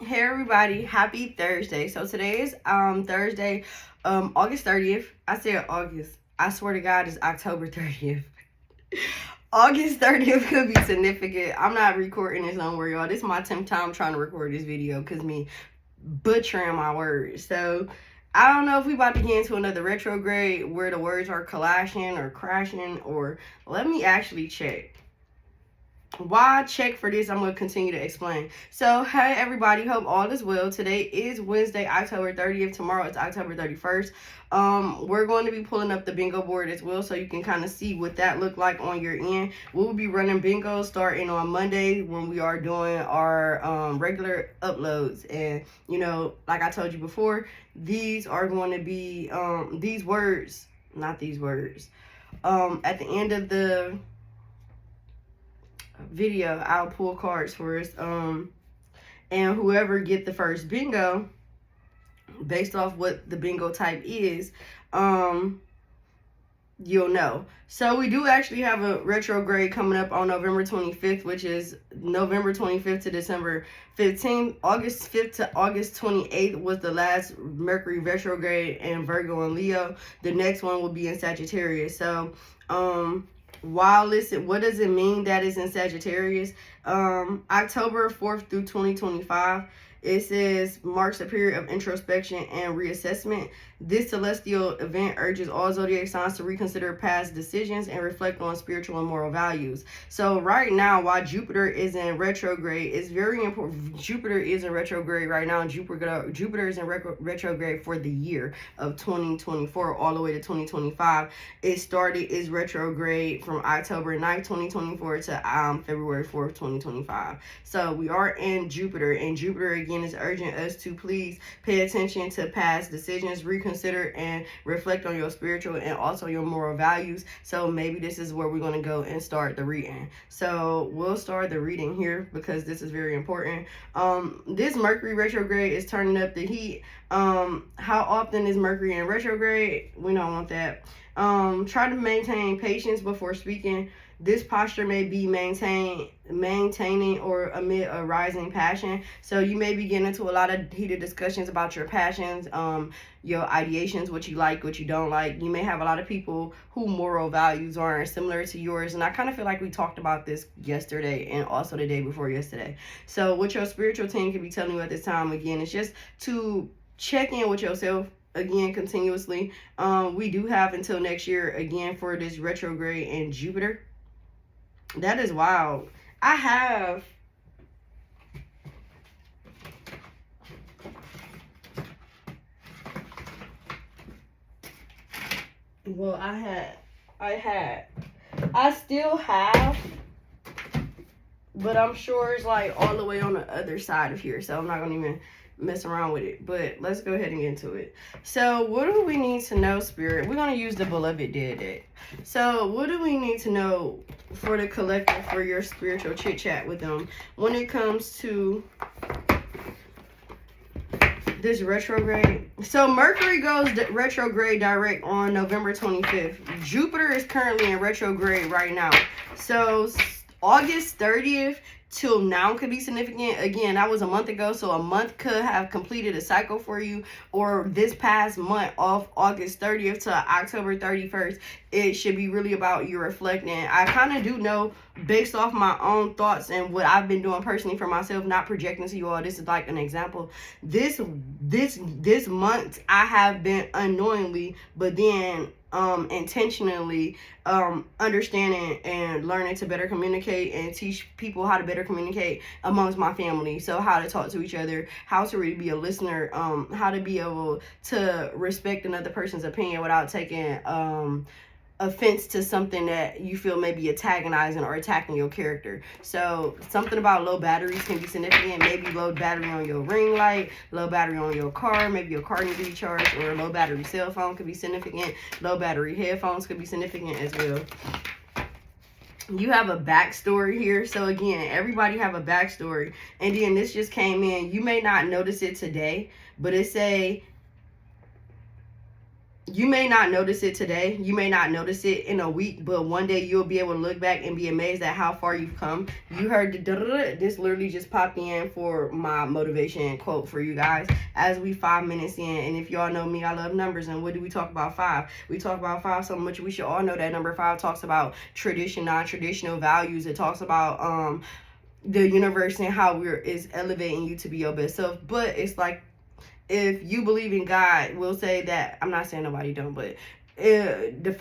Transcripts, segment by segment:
Hey everybody, happy Thursday. So today is Thursday, August 30th. I said August. I swear to God it's October 30th. August 30th could be significant. I'm not recording this, don't worry, y'all. This is my 10th time trying to record this video because me butchering my words. So I don't know if we about to get into another retrograde where the words are clashing or crashing, or let me actually check. Why I check for this, I'm going to continue to explain. So hey everybody, hope all is well. Today is Wednesday, October 30th. Tomorrow is October 31st. We're going to be pulling up the bingo board as well, so you can kind of see what that looked like on your end. We'll be running bingo starting on Monday when we are doing our regular uploads. And you know, like I told you before, these are going to be these words, not these words, at the end of the video I'll pull cards for us, and whoever get the first bingo based off what the bingo type is, you'll know. So we do actually have a retrograde coming up on November 25th, which is November 25th to December 15th. August 5th to August 28th was the last Mercury retrograde in Virgo and Leo. The next one will be in Sagittarius. So while listen, what does it mean that is in Sagittarius? October 4th through 2025, it says marks a period of introspection and reassessment. This celestial event urges all zodiac signs to reconsider past decisions and reflect on spiritual and moral values. So right now, while Jupiter is in retrograde, it's very important. Jupiter is in retrograde right now. Jupiter is in retrograde for the year of 2024 all the way to 2025. It started its retrograde from October 9th, 2024 to February 4th, 2025. So we are in Jupiter, and Jupiter again is urging us to please pay attention to past decisions, reconsider and reflect on your spiritual and also your moral values. So maybe this is where we're going to go and start the reading. So we'll start the reading here because this is very important. This Mercury retrograde is turning up the heat. How often is Mercury in retrograde? We don't want that. Try to maintain patience before speaking. This posture may be maintaining or amid a rising passion. So you may be getting into a lot of heated discussions about your passions, your ideations, what you like, what you don't like. You may have a lot of people who moral values aren't similar to yours. And I kind of feel like we talked about this yesterday and also the day before yesterday. So what your spiritual team can be telling you at this time, again, is just to check in with yourself again continuously. We do have until next year again for this retrograde in Jupiter. That is wild. I have I still have, but I'm sure it's like all the way on the other side of here, so I'm not gonna even mess around with it. But let's go ahead and get into it. So what do we need to know, Spirit? We're gonna use the Beloved Dead deck. So what do we need to know for the collective, for your spiritual chit chat with them when it comes to this retrograde? So Mercury goes retrograde direct on November 25th. Jupiter is currently in retrograde right now. So August 30th till now could be significant. Again, that was a month ago, so a month could have completed a cycle for you. Or this past month off August 30th to October 31st, it should be really about you reflecting. I kind of do know, based off my own thoughts and what I've been doing personally for myself, not projecting to you all, this is like an example. This month I have been unknowingly, but then intentionally understanding and learning to better communicate and teach people how to better communicate amongst my family. So how to talk to each other, how to really be a listener, how to be able to respect another person's opinion without taking offense to something that you feel may be antagonizing or attacking your character. So something about low batteries can be significant. Maybe low battery on your ring light, low battery on your car, maybe your car needs to be charged, or a low battery cell phone could be significant. Low battery headphones could be significant as well. You have a backstory here. So again, everybody have a backstory. And then this just came in. You may not notice it today, but it say You may not notice it today. You may not notice it in a week, but one day you'll be able to look back and be amazed at how far you've come. You heard the this literally just popped in for my motivation quote for you guys as we 5 minutes in. And if y'all know me, I love numbers. And what do we talk about? 5. We talk about 5 so much. We should all know that number 5 talks about tradition, non-traditional values. It talks about the universe and how is elevating you to be your best self. But it's like, if you believe in God, we'll say that, I'm not saying nobody don't, but the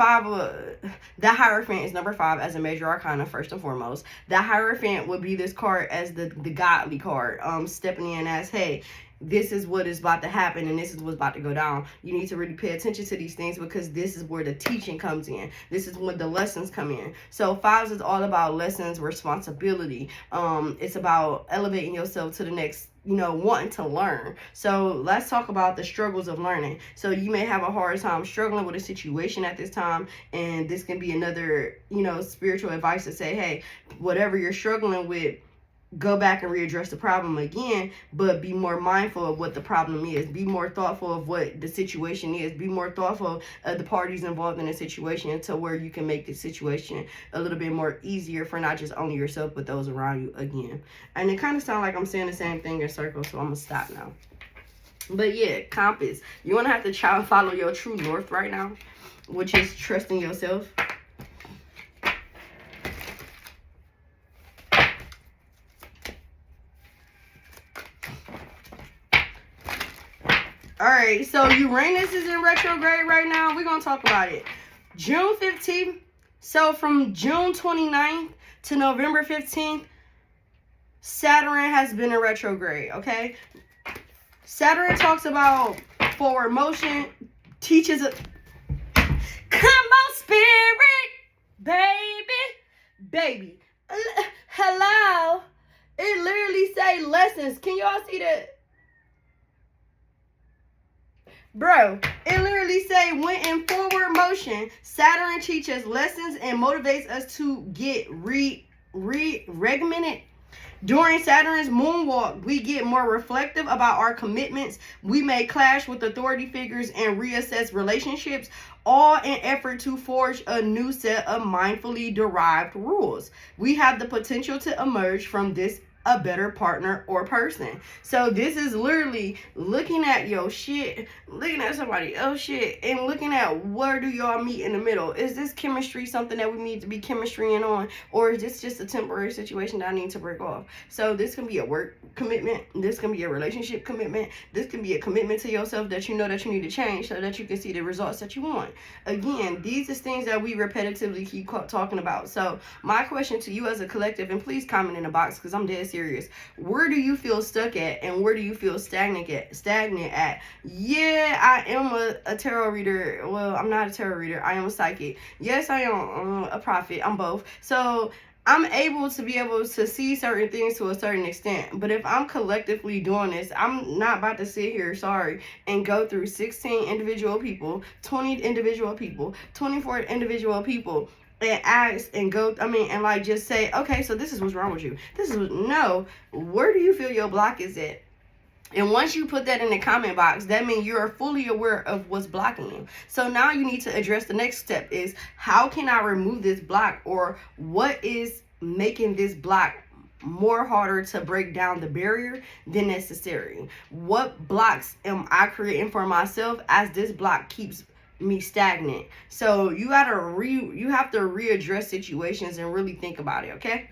Hierophant is number 5 as a major arcana, first and foremost. The Hierophant would be this card as the godly card, stepping in as, hey, this is what is about to happen and this is what's about to go down. You need to really pay attention to these things because this is where the teaching comes in. This is when the lessons come in. So 5s is all about lessons, responsibility. It's about elevating yourself to the next, wanting to learn. So let's talk about the struggles of learning. So you may have a hard time struggling with a situation at this time, and this can be another, spiritual advice to say, hey, whatever you're struggling with, go back and readdress the problem again, but be more mindful of what the problem is. Be more thoughtful of what the situation is. Be more thoughtful of the parties involved in the situation to where you can make the situation a little bit more easier for not just only yourself, but those around you again. And it kind of sounds like I'm saying the same thing in circles, so I'm going to stop now. But yeah, compass. You're going to have to try and follow your true north right now, which is trusting yourself. All right, so Uranus is in retrograde right now. We're going to talk about it. June 15th, so from June 29th to November 15th, Saturn has been in retrograde, okay? Saturn talks about forward motion, teaches a... Come on, spirit, baby. Hello. It literally say lessons. Can y'all see that? Bro, it literally say when in forward motion, Saturn teaches lessons and motivates us to get regimented. During Saturn's moonwalk, we get more reflective about our commitments. We may clash with authority figures and reassess relationships, all in effort to forge a new set of mindfully derived rules. We have the potential to emerge from this a better partner or person. So this is literally looking at your shit, looking at somebody else shit, and looking at where do y'all meet in the middle. Is this chemistry something that we need to be chemistrying on, or is this just a temporary situation that I need to break off? So this can be a work commitment, this can be a relationship commitment, this can be a commitment to yourself that you know that you need to change so that you can see the results that you want. Again, these are things that we repetitively keep talking about. So my question to you as a collective, and please comment in the box because I'm dead serious. Where do you feel stuck at, and where do you feel stagnant at? Yeah, I am a tarot reader. Well, I'm not a tarot reader. I am a psychic. Yes, I am a prophet. I'm both. So I'm able to see certain things to a certain extent. But if I'm collectively doing this, I'm not about to sit here, and go through 16 individual people, 20 individual people, 24 individual people, and ask and go, and like just say, okay, so this is what's wrong with you. No, where do you feel your block is at? And once you put that in the comment box, that means you're fully aware of what's blocking you. So now you need to address the next step is, how can I remove this block, or what is making this block more harder to break down the barrier than necessary? What blocks am I creating for myself as this block keeps me stagnant? So you have to readdress situations and really think about it, okay?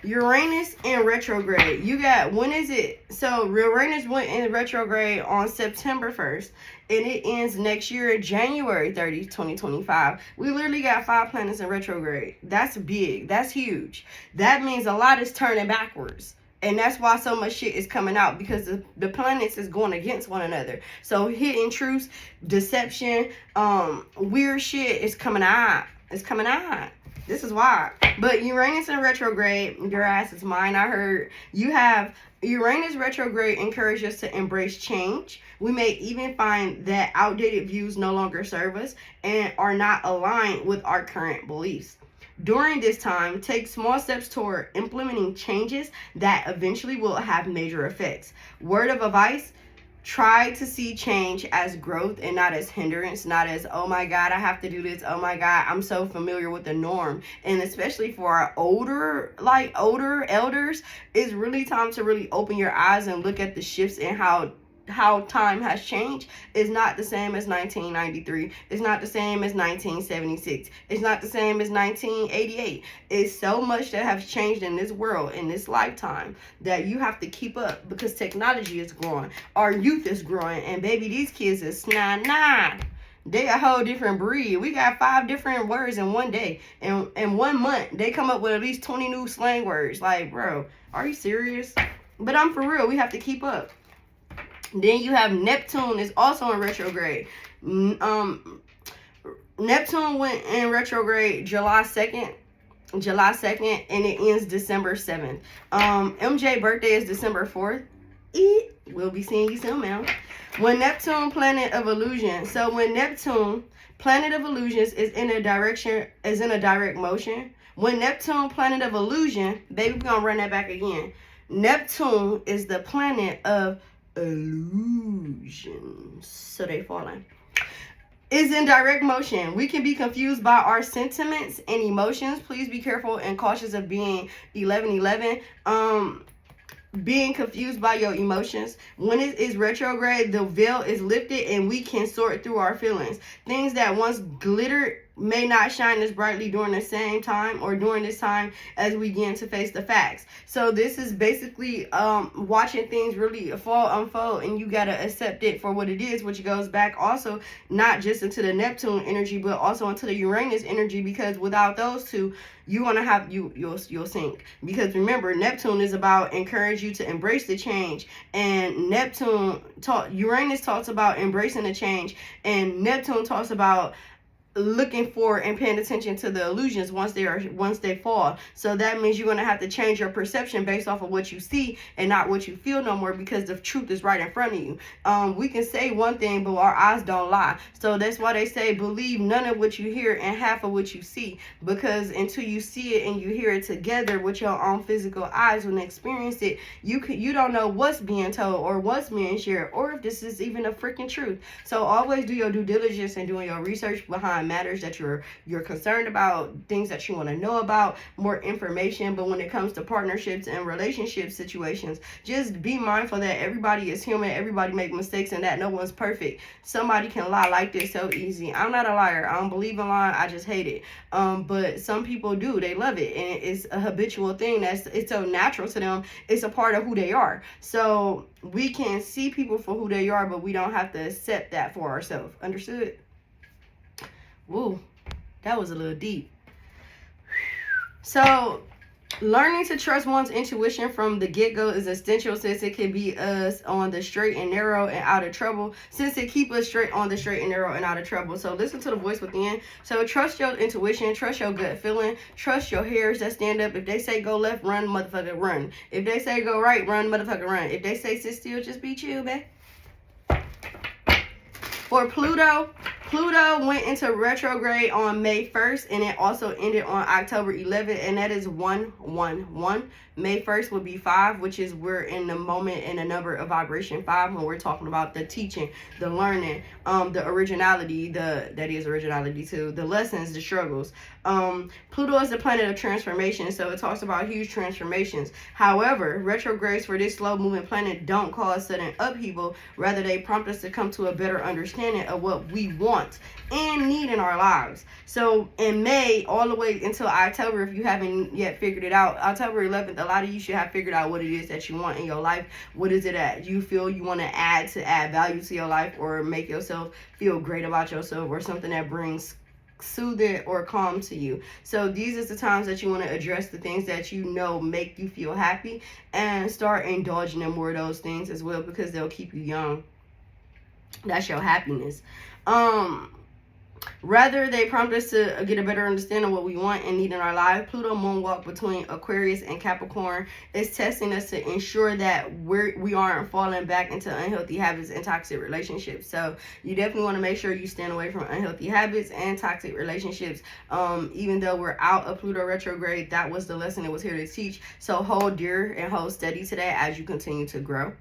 Uranus in retrograde. You got, when is it? So Uranus went in retrograde on September 1st, and it ends next year, January 30th, 2025. We literally got 5 planets in retrograde. That's big. That's huge. That means a lot is turning backwards. And that's why so much shit is coming out, because the planets is going against one another. So hidden truths, deception, weird shit is coming out. It's coming out. This is why. But Uranus in retrograde, your ass is mine. I heard you have Uranus retrograde encourages us to embrace change. We may even find that outdated views no longer serve us and are not aligned with our current beliefs. During this time, take small steps toward implementing changes that eventually will have major effects. Word of advice: Try to see change as growth and not as hindrance, not as, oh my God, I have to do this. Oh my God, I'm so familiar with the norm. And especially for our older elders, it's really time to really open your eyes and look at the shifts in how time has changed. Is not the same as 1993. It's not the same as 1976. It's not the same as 1988. It's so much that has changed in this world, in this lifetime, that you have to keep up because technology is growing. Our youth is growing. And baby, these kids is nah. They a whole different breed. We got 5 different words in one day. And in 1 month, they come up with at least 20 new slang words. Like, bro, are you serious? But I'm for real. We have to keep up. Then you have Neptune is also in retrograde. Neptune went in retrograde July 2nd, and it ends December 7th. MJ birthday is December 4th. We'll be seeing you soon, man. When Neptune, planet of illusion. So when Neptune, planet of illusions, is in a direct motion. When Neptune, planet of illusion, baby, we're gonna run that back again. Neptune is the planet of illusions, so they falling, is in direct motion. We can be confused by our sentiments and emotions. Please be careful and cautious of being 1111. Being confused by your emotions. When it is retrograde, the veil is lifted and we can sort through our feelings. Things that once glittered may not shine as brightly during the same time or during this time as we begin to face the facts. So this is basically watching things really unfold, and you gotta accept it for what it is, which goes back also not just into the Neptune energy, but also into the Uranus energy, because without those two, you're gonna have you'll sink. Because remember, Neptune is about encourage you to embrace the change, and Uranus talks about embracing the change, and Neptune talks about looking for and paying attention to the illusions once they fall. So that means you're going to have to change your perception based off of what you see and not what you feel no more, because the truth is right in front of you. We can say one thing, but our eyes don't lie. So that's why they say believe none of what you hear and half of what you see, because until you see it and you hear it together with your own physical eyes and experience it, you don't know what's being told or what's being shared, or if this is even a freaking truth. So always do your due diligence and doing your research behind matters that you're concerned about, things that you want to know about, more information. But when it comes to partnerships and relationship situations, just be mindful that everybody is human, everybody make mistakes, and that no one's perfect. Somebody can lie like this so easy. I'm not a liar. I don't believe in lying. I just hate it. But some people do. They love it, and it's a habitual thing. It's so natural to them. It's a part of who they are. So we can see people for who they are, but we don't have to accept that for ourselves. Understood? Woo, that was a little deep. So learning to trust one's intuition from the get-go is essential, since it can be us on the straight and narrow and out of trouble, since it keeps us straight on the straight and narrow and out of trouble. So listen to the voice within. So trust your intuition, trust your gut feeling, trust your hairs that stand up. If they say go left, run, motherfucker, run. If they say go right, run, motherfucker, run. If they say sit still, just be chill, babe. For Pluto went into retrograde on May 1st, and it also ended on October 11th, and that is 111. May 1st would be 5, which is we're in the moment in the number of vibration 5 when we're talking about the teaching, the learning, the originality, that is originality too, the lessons, the struggles. Pluto is the planet of transformation, so it talks about huge transformations. However, retrogrades for this slow moving planet don't cause sudden upheaval. Rather, they prompt us to come to a better understanding of what we want and need in our lives. So in May all the way until October, if you haven't yet figured it out, October 11th, a lot of you should have figured out what it is that you want in your life. What is it that you feel you want to add value to your life, or make yourself feel great about yourself, or something that brings soothing or calm to you. So these are the times that you want to address the things that you know make you feel happy, and start indulging in more of those things as well, because they'll keep you young. That's your happiness. Rather, they prompt us to get a better understanding of what we want and need in our life. Pluto moonwalk between Aquarius and Capricorn is testing us to ensure that we aren't falling back into unhealthy habits and toxic relationships. So you definitely want to make sure you stand away from unhealthy habits and toxic relationships. Even though we're out of Pluto retrograde, that was the lesson it was here to teach. So hold dear and hold steady to that as you continue to grow.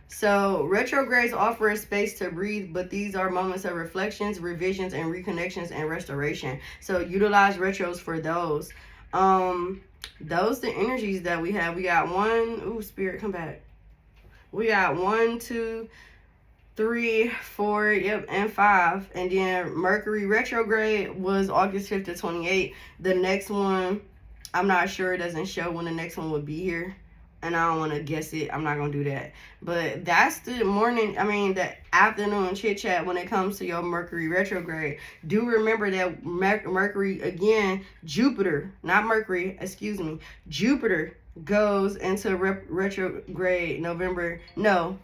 So retrogrades offer a space to breathe, but these are moments of reflections, revisions, and reconnections and restoration. So utilize retros for those. Those the energies that we have. We got one. Ooh, spirit, come back. We got 1, 2, 3, 4, yep, and 5. And then Mercury retrograde was August 5th to 28th. The next one, I'm not sure. It doesn't show when the next one would be here. And I don't want to guess it. I'm not going to do that. But that's the the afternoon chit chat when it comes to your Mercury retrograde. Do remember that Mercury, again, Jupiter, not Mercury, excuse me, Jupiter goes into retrograde November. No,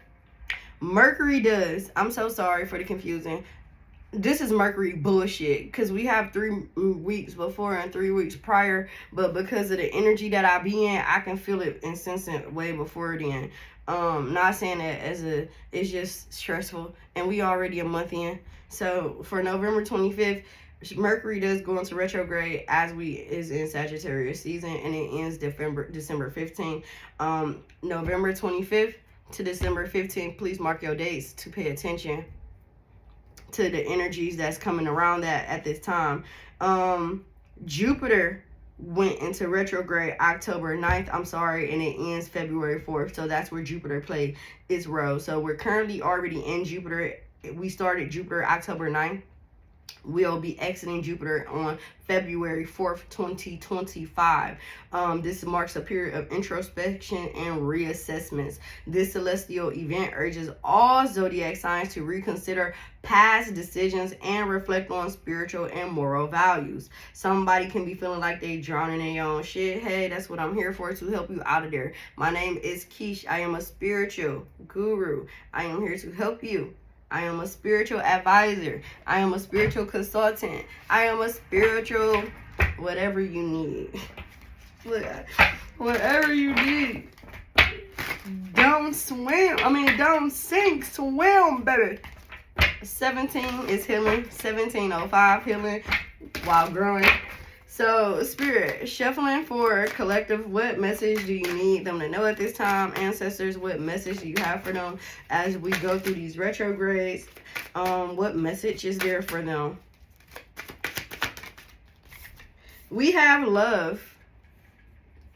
Mercury does. I'm so sorry for the confusion. This is Mercury bullshit, because we have 3 weeks before and 3 weeks prior, but because of the energy that I be in, I can feel it and sense it way before then. Not saying that it's just stressful, and we already a month in. So for November 25th, Mercury does go into retrograde as is in Sagittarius season, and it ends December 15th. November 25th to December 15th, please mark your dates to pay attention to the energies that's coming around that at this time. Jupiter went into retrograde October 9th, and it ends February 4th. So that's where Jupiter played its role. So we're currently already in Jupiter. We started Jupiter October 9th. We'll be exiting Jupiter on February 4th, 2025. This marks a period of introspection and reassessments. This celestial event urges all zodiac signs to reconsider past decisions and reflect on spiritual and moral values. Somebody can be feeling like they drowning in their own shit. Hey, that's what I'm here for, to help you out of there. My name is Keesh. I am a spiritual guru. I am here to help you. I am a spiritual advisor. I am a spiritual consultant. I am a spiritual whatever you need. Whatever you need. Don't sink, swim, baby. 17 is healing. 1705 healing while growing. So, Spirit, shuffling for collective, what message do you need them to know at this time? Ancestors, what message do you have for them as we go through these retrogrades? What message is there for them? We have love.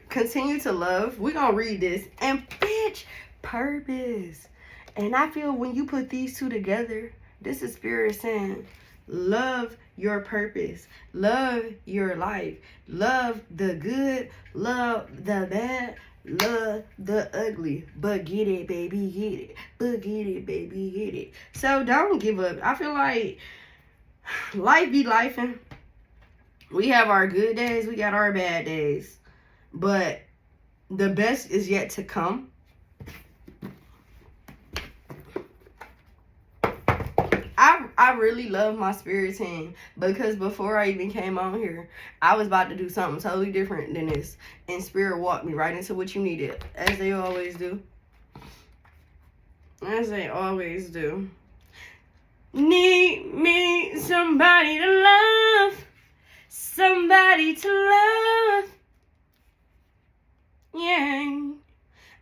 Continue to love. We're going to read this. And, bitch, purpose. And I feel when you put these two together, this is Spirit saying, love your purpose, love your life, love the good, love the bad, love the ugly, but get it, baby, get it, but get it, baby, get it. So don't give up. I feel like life be lifing. We have our good days, we got our bad days, but the best is yet to come. I really love my spirit team, because before I even came on here, I was about to do something totally different than this, and Spirit walked me right into what you needed, as they always do. As they always do. Need me somebody to love, somebody to love. Yeah.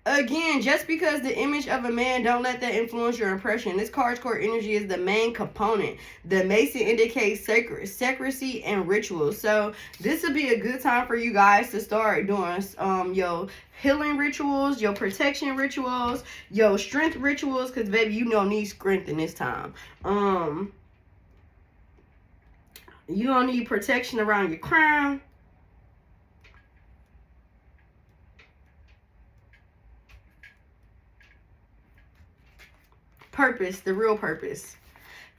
Again, just because the image of a man, don't let that influence your impression. This card's core energy is the main component. The Mason indicates secrecy and rituals. So this would be a good time for you guys to start doing your healing rituals, your protection rituals, your strength rituals, because baby, you don't need strength in this time. You don't need protection around your crown. Purpose, the real purpose.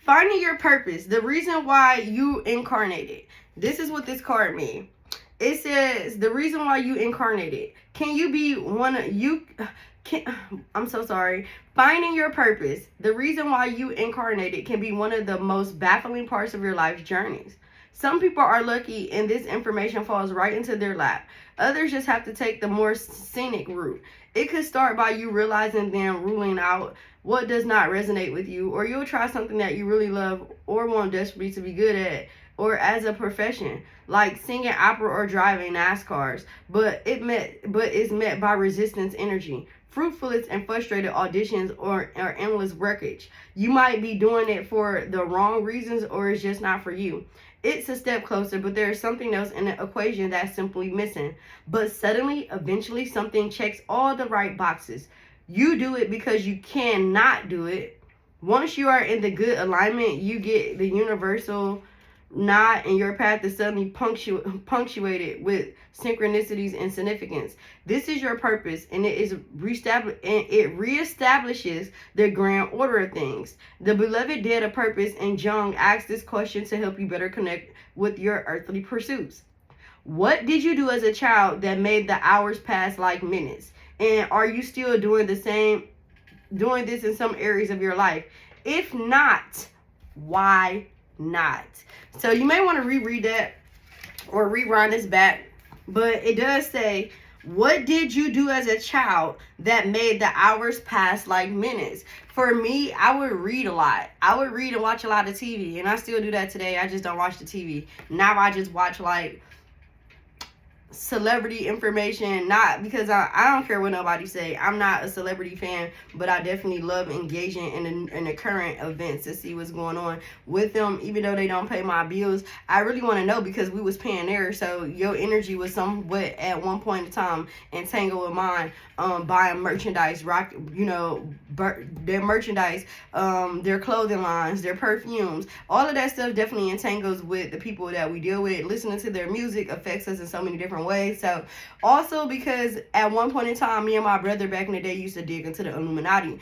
Finding your purpose, the reason why you incarnated. This is what this card means. It says the reason why you incarnated. Can you be one of you? I'm so sorry. Finding your purpose, the reason why you incarnated, can be one of the most baffling parts of your life's journeys. Some people are lucky and this information falls right into their lap. Others just have to take the more scenic route. It could start by you realizing, then ruling out what does not resonate with you, or you'll try something that you really love or want desperately to be good at, or as a profession, like singing opera or driving NASCARs, but is met by resistance energy, fruitfulness and frustrated auditions, or endless wreckage. You might be doing it for the wrong reasons, or it's just not for you. It's a step closer, but there is something else in the equation that's simply missing. But suddenly, eventually, something checks all the right boxes. You do it because you cannot do it. Once you are in the good alignment, you get the universal nod, and your path is suddenly punctuated with synchronicities and significance. This is your purpose, and it reestablishes the grand order of things. The beloved dead of purpose and Jung asked this question to help you better connect with your earthly pursuits. What did you do as a child that made the hours pass like minutes? And are you still doing this in some areas of your life? If not, why not? So you may want to reread that or rewind this back, but it does say, what did you do as a child that made the hours pass like minutes? For me, I would read a lot. I would read and watch a lot of TV, and I still do that today. I just don't watch the TV. Now I just watch like celebrity information, not because I don't care what nobody say. I'm not a celebrity fan, but I definitely love engaging in the current events to see what's going on with them. Even though they don't pay my bills, I really want to know, because we was paying theirs. So your energy was somewhat at one point in time entangled with mine, buying merchandise, their merchandise, their clothing lines, their perfumes, all of that stuff definitely entangles with the people that we deal with. Listening to their music affects us in so many different ways. So also, because at one point in time, me and my brother back in the day used to dig into the Illuminati.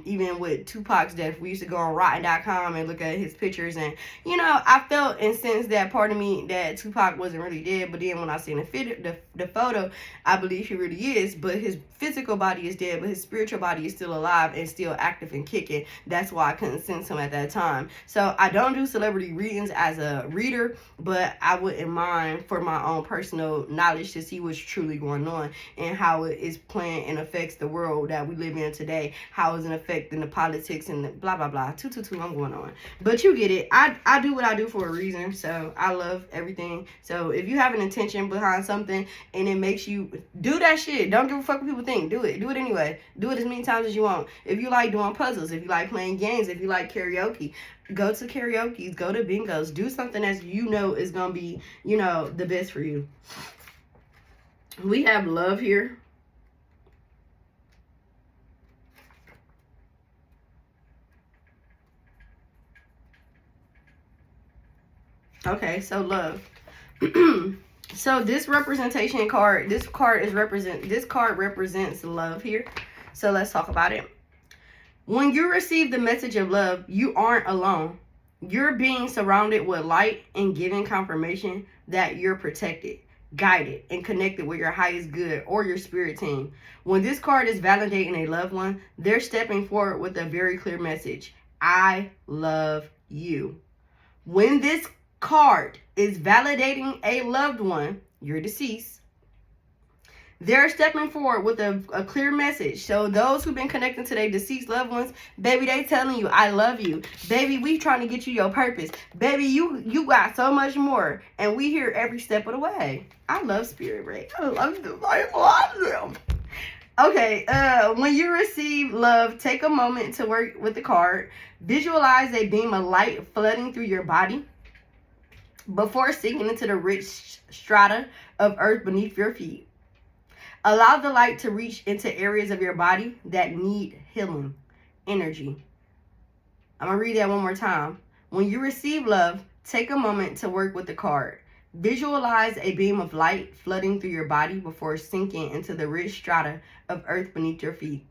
Even with Tupac's death, we used to go on rotten.com and look at his pictures, and I felt and sensed that part of me that Tupac wasn't really dead. But then when I seen the photo, I believe he really is, but his physical body is dead, but his spiritual body is still alive and still active and kicking. That's why I couldn't sense him at that time. So I don't do celebrity readings as a reader, but I wouldn't mind for my own personal knowledge to see what's truly going on and how it is playing and affects the world that we live in today, how it's affecting the politics and the blah blah blah. I'm going on, but you get it. I do what I do for a reason, so I love everything. So if you have an intention behind something and it makes you do that shit, don't give a fuck what people think. Do it anyway. Do it as many times as you want. If you like doing puzzles, if you like playing games, if you like karaoke, go to karaoke, go to bingos, do something that is gonna be the best for you. We have love here. Okay, so love. So this card represents love here. So let's talk about it. When you receive the message of love, you aren't alone. You're being surrounded with light and giving confirmation that you're protected, guided, and connected with your highest good or your spirit team. When this card is validating a loved one, they're stepping forward with a very clear message. I love you. When this card is validating a loved one, you're deceased, they're stepping forward with a clear message. So those who've been connecting to their deceased loved ones, baby, they telling you, I love you. Baby, we trying to get you your purpose. Baby, you got so much more. And we here every step of the way. I love Spirit Ray. I love them. I love them. Okay, when you receive love, take a moment to work with the card. Visualize a beam of light flooding through your body before sinking into the rich strata of earth beneath your feet. Allow the light to reach into areas of your body that need healing energy. I'm going to read that one more time. When you receive love, take a moment to work with the card. Visualize a beam of light flooding through your body before sinking into the rich strata of earth beneath your feet.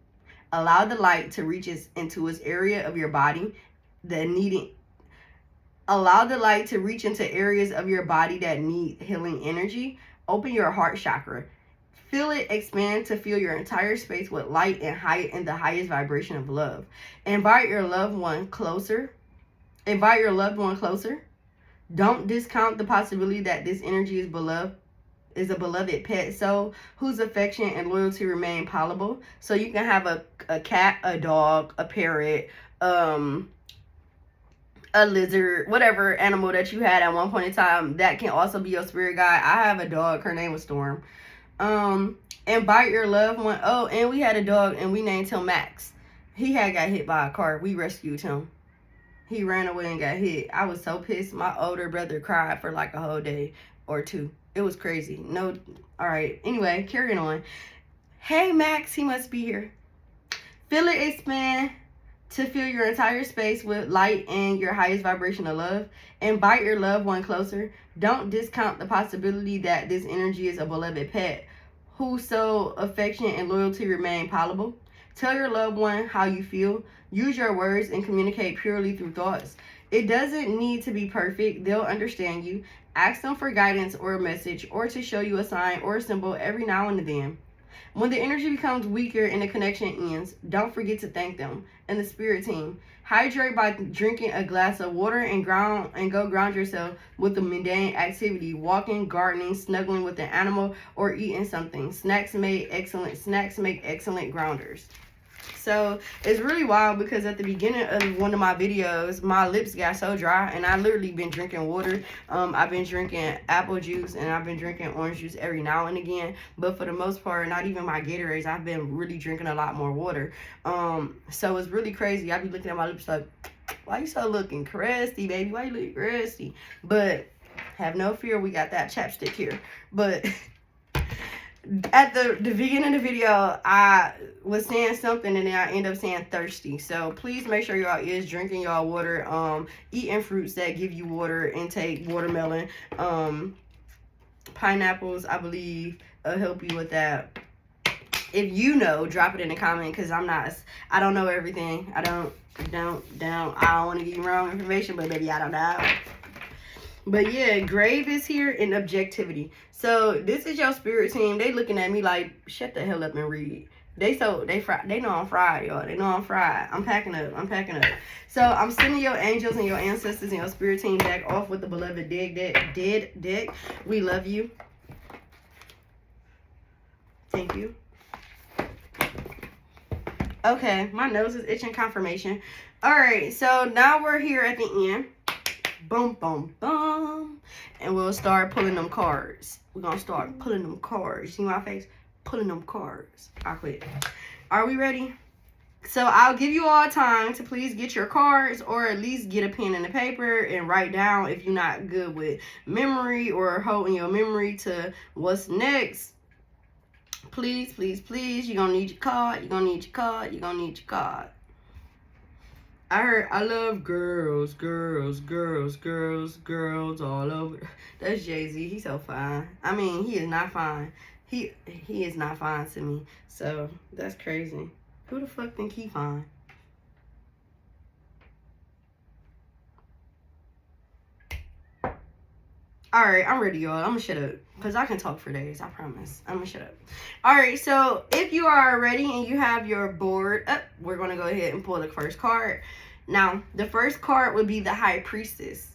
Allow the light to reach into its area of your body that need areas of your body that need healing energy. Open your heart chakra. Feel it expand to fill your entire space with light and the highest vibration of love. Invite your loved one closer. Don't discount the possibility that this energy is a beloved pet soul whose affection and loyalty remain palatable. So you can have a cat, a dog, a parrot, a lizard, whatever animal that you had at one point in time, that can also be your spirit guide. I have a dog, her name was Storm. Invite your loved one. Oh, and we had a dog and we named him Max. He had got hit by a car. We rescued him. He ran away and got hit. I was so pissed. My older brother cried for like a whole day or two. It was crazy. No, all right. Anyway, carrying on. Hey, Max, he must be here. Feel it expand to fill your entire space with light and your highest vibration of love. Invite your loved one closer. Don't discount the possibility that this energy is a beloved pet whose soul, affection, and loyalty remain palatable. Tell your loved one how you feel. Use your words and communicate purely through thoughts. It doesn't need to be perfect. They'll understand you. Ask them for guidance or a message, or to show you a sign or a symbol every now and then. When the energy becomes weaker and the connection ends, don't forget to thank them. And the spirit team, hydrate by drinking a glass of water and go ground yourself with a mundane activity: walking, gardening, snuggling with an animal, or eating something. Snacks make excellent grounders. So it's really wild because at the beginning of one of my videos, my lips got so dry, and I literally been drinking water. I've been drinking apple juice and I've been drinking orange juice every now and again, but for the most part, not even my Gatorades, I've been really drinking a lot more water. So it's really crazy. I be looking at my lips like, why you so looking crusty, baby? Why you looking crusty? But have no fear, we got that chapstick here. But at the beginning of the video, I was saying something and then I end up saying thirsty. So please make sure y'all is drinking y'all water, eating fruits that give you water intake, watermelon, pineapples, I believe, help you with that. If you know, drop it in the comment, because I don't know everything. I don't want to give you wrong information, but maybe I don't know. But yeah, grave is here in objectivity. So this is your spirit team. They looking at me like, shut the hell up and read. They know I'm fried, y'all. They know I'm fried. I'm packing up. So I'm sending your angels and your ancestors and your spirit team back off with the beloved dead deck. We love you. Thank you. Okay, my nose is itching confirmation. All right, so now we're here at the end. Boom, boom, boom. And we'll start pulling them cards. We're going to start pulling them cards. See my face? Pulling them cards. I quit. Are we ready? So I'll give you all time to please get your cards, or at least get a pen and a paper and write down if you're not good with memory or holding your memory to what's next. Please, please, please. You're going to need your card. You're going to need your card. You're going to need your card. I heard I love girls all over. That's Jay-Z. He's so fine. I mean, he is not fine. He is not fine to me. So that's crazy. Who the fuck think he fine? Alright, I'm ready, y'all. I'm gonna shut up, because I can talk for days, I promise. I'm gonna shut up. Alright, so if you are ready and you have your board up, we're gonna go ahead and pull the first card. Now, the first card would be the High Priestess.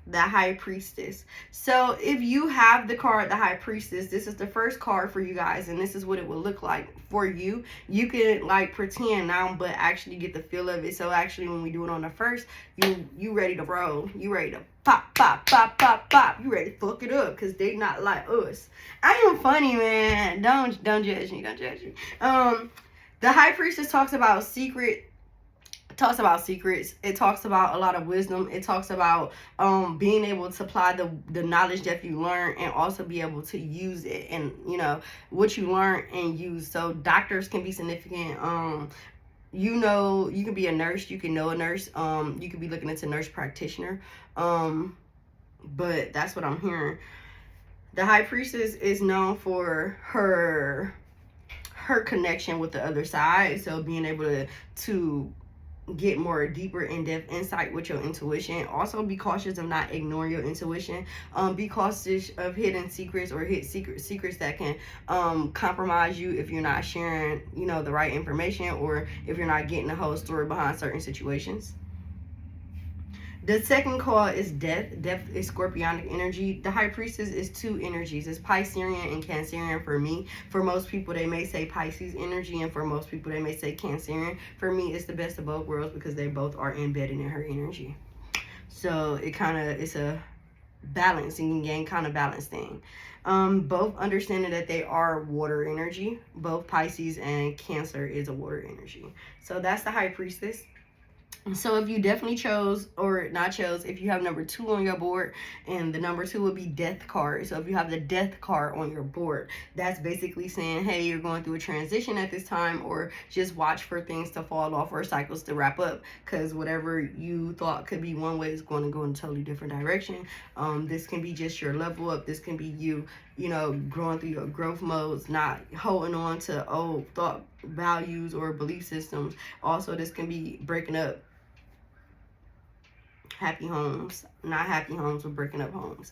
The High Priestess. So if you have the card, the High Priestess, this is the first card for you guys, and this is what it will look like for you. You can like pretend now, but actually get the feel of it. So actually, when we do it on the first, you ready to roll. You ready to pop, pop, pop, pop, pop. You ready to fuck it up, because they not like us. I am funny, man. Don't judge me. Don't judge me. The High Priestess talks about secrets. It talks about a lot of wisdom. It talks about being able to apply the knowledge that you learn, and also be able to use it, and you know what you learn and use. So doctors can be significant. You know, you can be a nurse, you can know a nurse, you could be looking into nurse practitioner, but that's what I'm hearing. The High Priestess is known for her connection with the other side, so being able to get more deeper in-depth insight with your intuition. Also be cautious of not ignoring your intuition. Be cautious of hidden secrets, or secrets that can compromise you if you're not sharing, you know, the right information, or if you're not getting the whole story behind certain situations. The second card is Death. Death is Scorpionic energy. The High Priestess is two energies. It's Piscean and Cancerian for me. For most people, they may say Pisces energy, and for most people, they may say Cancerian. For me, it's the best of both worlds, because they both are embedded in her energy. So it's a balancing again, kind of balance thing. Both understanding that they are water energy. Both Pisces and Cancer is a water energy. So that's the High Priestess. So if you definitely chose, or not chose, if you have number 2 on your board, and the number 2 would be Death card. So if you have the Death card on your board, that's basically saying, hey, you're going through a transition at this time, or just watch for things to fall off or cycles to wrap up, because whatever you thought could be one way is going to go in a totally different direction. This can be just your level up. This can be you growing through your growth modes, not holding on to old thought values or belief systems. Also, this can be breaking up happy homes, not happy homes, but breaking up homes.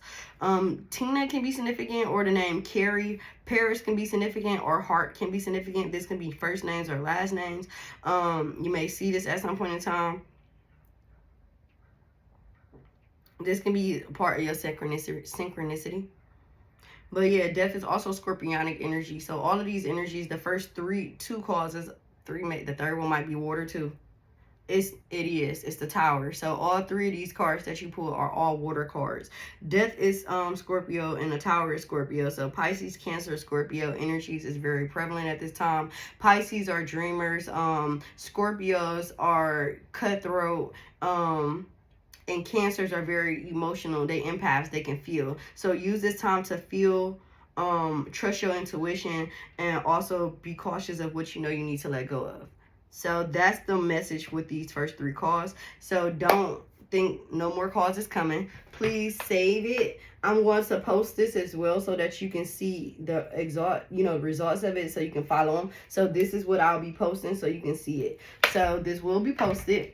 Tina can be significant, or the name Carrie. Paris can be significant, or Hart can be significant. This can be first names or last names. You may see this at some point in time. This can be part of your synchronicity. But yeah, death is also scorpionic energy. So all of these energies, the first two causes, the third one might be water too. It's the Tower. So all 3 of these cards that you pull are all water cards. Death is Scorpio, and the Tower is Scorpio. So Pisces, Cancer, Scorpio energies is very prevalent at this time. Pisces are dreamers. Scorpios are cutthroat. And Cancers are very emotional. They empaths. They can feel. So use this time to feel. Trust your intuition, and also be cautious of what you know you need to let go of. So that's the message with these first 3 cards. So don't think no more cards is coming. Please save it. I'm going to post this as well so that you can see the exact, results of it, so you can follow them. So this is what I'll be posting so you can see it. So this will be posted,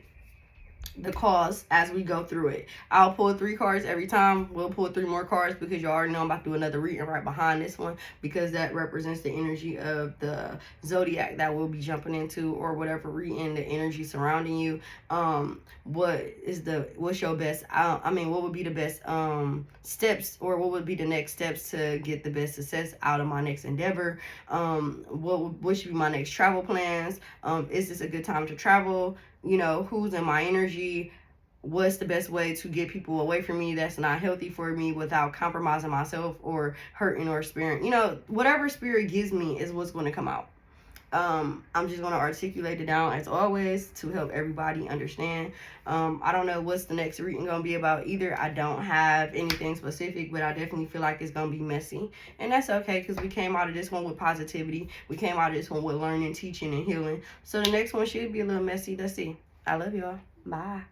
the cards, as we go through it. I'll pull 3 cards every time. We'll pull 3 more cards, because you already know I'm about to do another reading right behind this one, because that represents the energy of the zodiac that we'll be jumping into, or whatever reading, the energy surrounding you. What's your best, what would be the best steps, or what would be the next steps to get the best success out of my next endeavor? What should be my next travel plans? Is this a good time to travel? Who's in my energy? What's the best way to get people away from me that's not healthy for me without compromising myself or hurting or spirit? Whatever spirit gives me is what's going to come out. I'm just going to articulate it down as always to help everybody understand. I don't know what's the next reading going to be about either. I don't have anything specific, but I definitely feel like it's going to be messy. And that's okay, because we came out of this one with positivity. We came out of this one with learning, teaching, and healing. So the next one should be a little messy. Let's see. I love y'all. Bye.